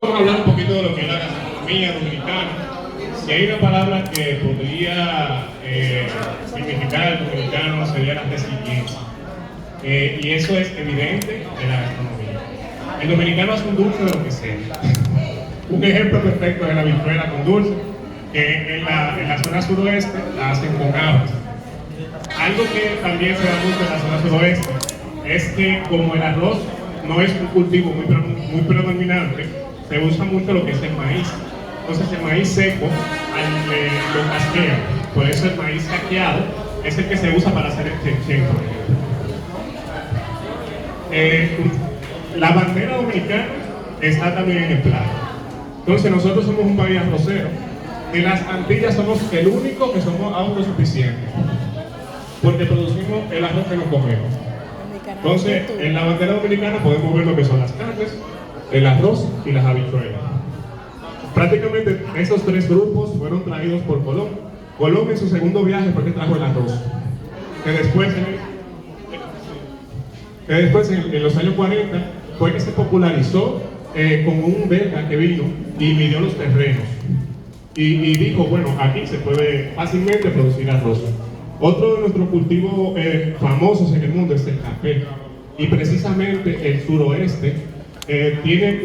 Vamos a hablar un poquito de lo que es la gastronomía dominicana. Si hay una palabra que podría significar el dominicano sería la resiliencia. Y eso es evidente en la gastronomía. El dominicano hace un dulce de lo que sea. Un ejemplo perfecto es la habichuela con dulce, que en la zona suroeste la hacen con habas. Algo que también se da mucho en la zona suroeste es que como el arroz no es un cultivo muy predominante, se usa mucho lo que es el maíz. Entonces el maíz seco lo casquean. Por eso el maíz caqueado es el que se usa para hacer el chenchen, por ejemplo. La bandera dominicana está también en el plato. Entonces nosotros somos un país arrocero. En las Antillas somos el único que somos autosuficientes, porque producimos el arroz que nos comemos. Entonces, en la bandera dominicana podemos ver lo que son las carnes, el arroz y las habichuelas. Prácticamente esos tres grupos fueron traídos por Colón. Colón en su segundo viaje fue que trajo el arroz, que después en los años 40 fue que se popularizó con un belga que vino y midió los terrenos y dijo, bueno, aquí se puede fácilmente producir arroz. Otro de nuestros cultivos famosos en el mundo es el café, y precisamente el suroeste tiene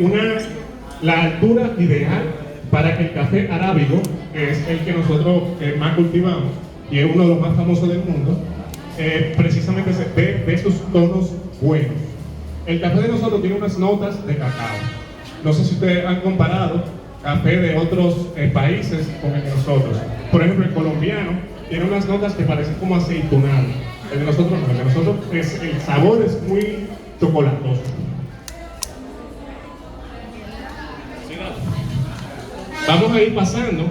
la altura ideal para que el café arábigo, que es el que nosotros más cultivamos y es uno de los más famosos del mundo, precisamente se ve sus tonos buenos. El café de nosotros tiene unas notas de cacao. No sé si ustedes han comparado café de otros países con el de nosotros. Por ejemplo, el colombiano tiene unas notas que parecen como aceitunado. El de nosotros no, el de nosotros el sabor es muy chocolatoso. Vamos a ir pasando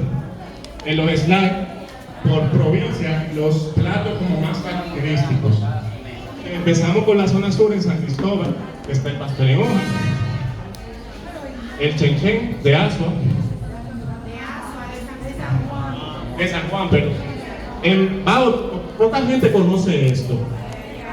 en los slides por provincia los platos como más característicos. Empezamos con la zona sur en San Cristóbal, que está el pastel en hoja, el chenchen de Asua, de San Juan, pero poca gente conoce esto.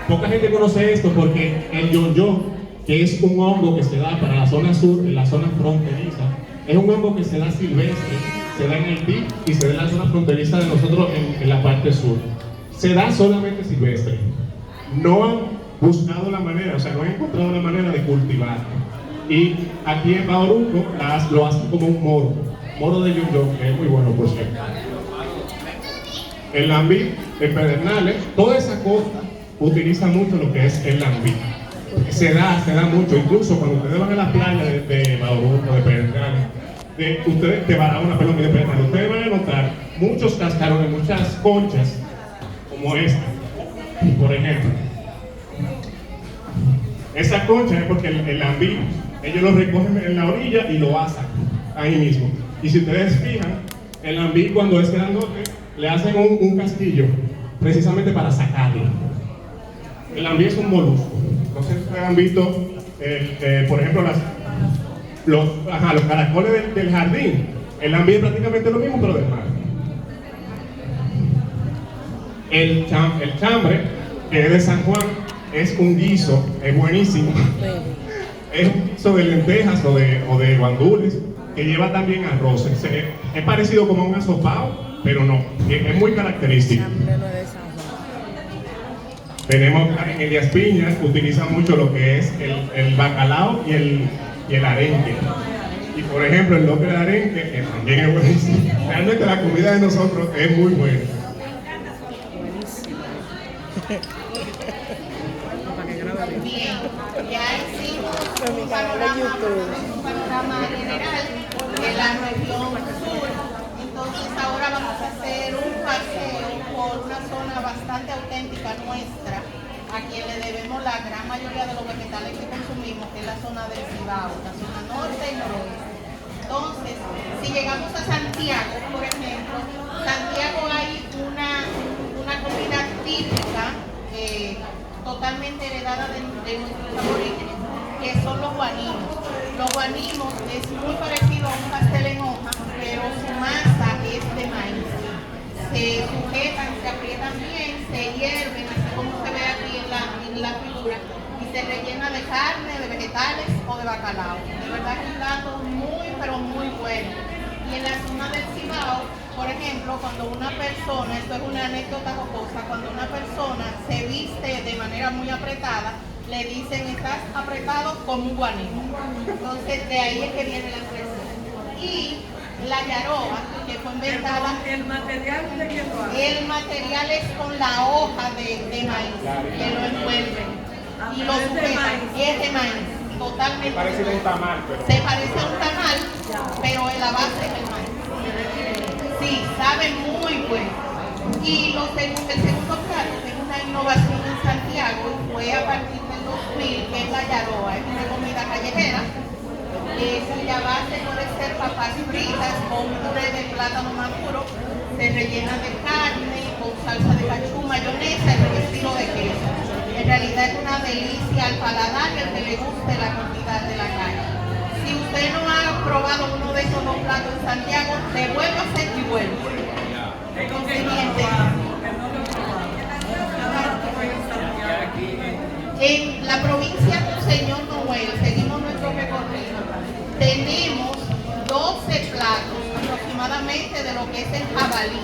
Poca gente conoce esto porque el yo-yo, que es un hongo que se da para la zona sur, en la zona fronteriza, es un hongo que se da silvestre, se da en Haití y se da en la zona fronteriza de nosotros en la parte sur. Se da solamente silvestre. No han buscado la manera, o sea, no han encontrado la manera de cultivarlo. Y aquí en Bauruco lo hacen como un moro de yo-yo, que es muy bueno, por cierto. El lambí, en Pedernales, toda esa costa utiliza mucho lo que es el lambí. Se da mucho, incluso cuando ustedes van a la playa de Bauruco, de Pedernales, de Barahona, perdón, de Pedernales, ustedes van a notar muchos cascarones, muchas conchas, como esta, por ejemplo. Esa concha es porque el lambí, ellos lo recogen en la orilla y lo asan ahí mismo. Y si ustedes fijan, el lambí cuando es grandote, le hacen un casquillo precisamente para sacarlo. El lambí es un molusco. No sé si ustedes han visto, por ejemplo, los caracoles del jardín. El lambí es prácticamente lo mismo, pero del mar. El chambre, que es de San Juan, es un guiso, es buenísimo. Es un guiso de lentejas o de guandules, que lleva también arroz. Es parecido como a un asopado, pero no, es muy característico. Tenemos en Elías Piñas, utilizan mucho lo que es el bacalao y el arenque. Y por ejemplo, el lote de arenque, que también es buenísimo. Realmente la comida de nosotros es muy buena. Bien, ya hicimos un panorama general de la región sur. Entonces ahora vamos a hacer un paseo por una zona bastante auténtica nuestra, a quien le debemos la gran mayoría de los vegetales que consumimos, que es la zona del Cibao, la zona norte y noroeste. Entonces, si llegamos a Santiago, por ejemplo, Santiago hay una comida típica, totalmente heredada de nuestros aborígenes, que son los guanimos. Los guanimos es muy parecido a un pastel en hoja, pero su masa es de maíz. Se sujetan, se aprietan bien, se hierven, así como se ve aquí en la figura, y se rellena de carne, de vegetales o de bacalao. De verdad que es un plato muy pero muy bueno. Y en la zona del Cibao, por ejemplo, cuando una persona, esto es una anécdota jocosa, cuando una persona se viste de manera muy apretada, le dicen, estás apretado como un guanino. Entonces, de ahí es que viene la expresión. Y la yaroa, que fue inventada... ¿El material de qué lo hace? El material es con la hoja de maíz, que lo envuelve. Y lo sujeta. Es de maíz, totalmente. Parece un tamal, pero... Se parece a un tamal, pero la base es el maíz. Sí, sabe muy bueno. Y el segundo plato es una innovación en Santiago, fue a partir del 2000, que es la yaroa, es una comida callejera, cuya base puede ser papas fritas o un puré de plátano maduro, se rellena de carne, con salsa de cachú, mayonesa y revestido de queso. En realidad es una delicia al paladar y al que le guste la cantidad de la carne. Si usted no ha probado uno de esos dos platos en Santiago, devuélvase y vuelve. Siguiente. En la provincia de Señor Noel, seguimos nuestro recorrido, tenemos 12 platos aproximadamente de lo que es el jabalí.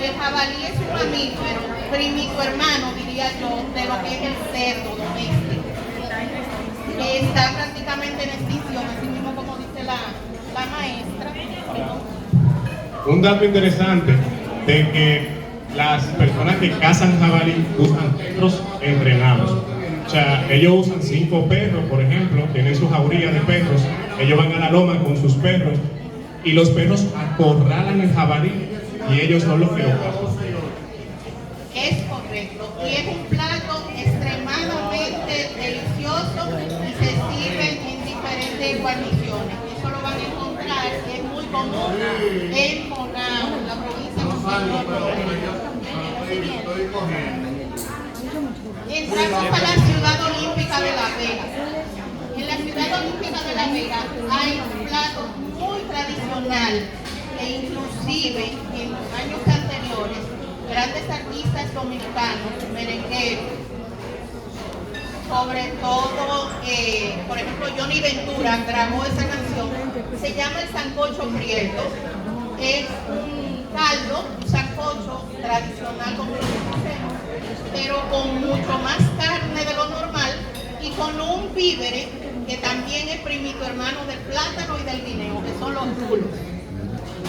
El jabalí es un mamífero, primito hermano, diría yo, de lo que es el cerdo doméstico. Está prácticamente en extinción, así mismo como dice la maestra. Un dato interesante de que las personas que cazan jabalí usan perros entrenados. O sea, ellos usan 5 perros, por ejemplo, tienen su jauría de perros, ellos van a la loma con sus perros y los perros acorralan el jabalí y ellos son los que lo cazan. Es correcto, y es un plato extremadamente delicioso y se sirve en diferentes guarniciones. Eso lo van a encontrar, es muy común en Bonao, la provincia de Entramos a la Ciudad Olímpica de La Vega. En la Ciudad Olímpica de La Vega hay un plato muy tradicional e inclusive en los años anteriores grandes artistas dominicanos, merengueros, sobre todo, por ejemplo, Johnny Ventura grabó esa canción, se llama el sancocho prieto, es un caldo, un sancocho tradicional como lo conocemos, pero con mucho más carne de lo normal y con un vívere que también es primito hermano del plátano y del guineo, que son los rulos.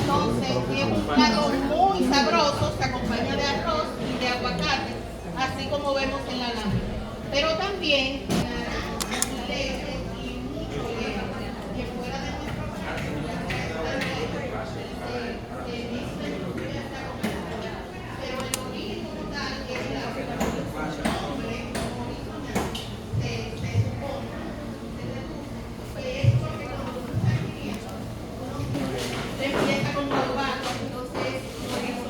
Entonces, es un plato muy sabroso, se acompaña de arroz y de aguacate, así como vemos en la lámina. Pero también leche y mucho hielo, que fuera de nuestro pero el origen como tal es la nombre original, se supone, que es porque cuando uno está adquiriendo, uno empieza con polvazo, entonces por eso.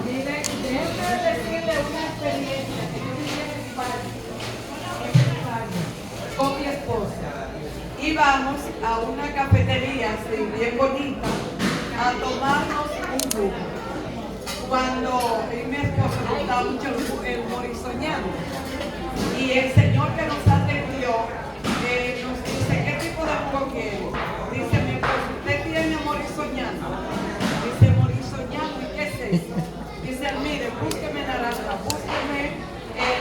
Déjeme decirle una experiencia que yo viví en España con mi esposa. Íbamos a una cafetería así, bien bonita, a tomarnos un jugo. Cuando mi esposa le gustaba mucho el morisoñado, y el señor que nos atendió nos dice, ¿qué tipo de jugo quiere? Dice mi esposa, ¿usted tiene morisoñado? Dice, morisoñado, ¿y qué es eso? Dice, mire, búsqueme naranja, búsqueme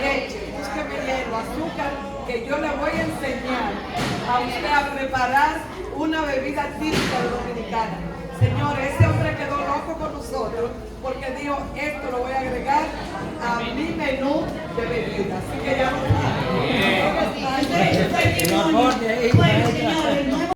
leche, búsqueme hielo, azúcar, que yo le voy a enseñar a usted a preparar una bebida típica dominicana. Señores, ese hombre quedó loco con nosotros porque dijo, esto lo voy a agregar a mi menú de bebidas. Así que ya lo saben.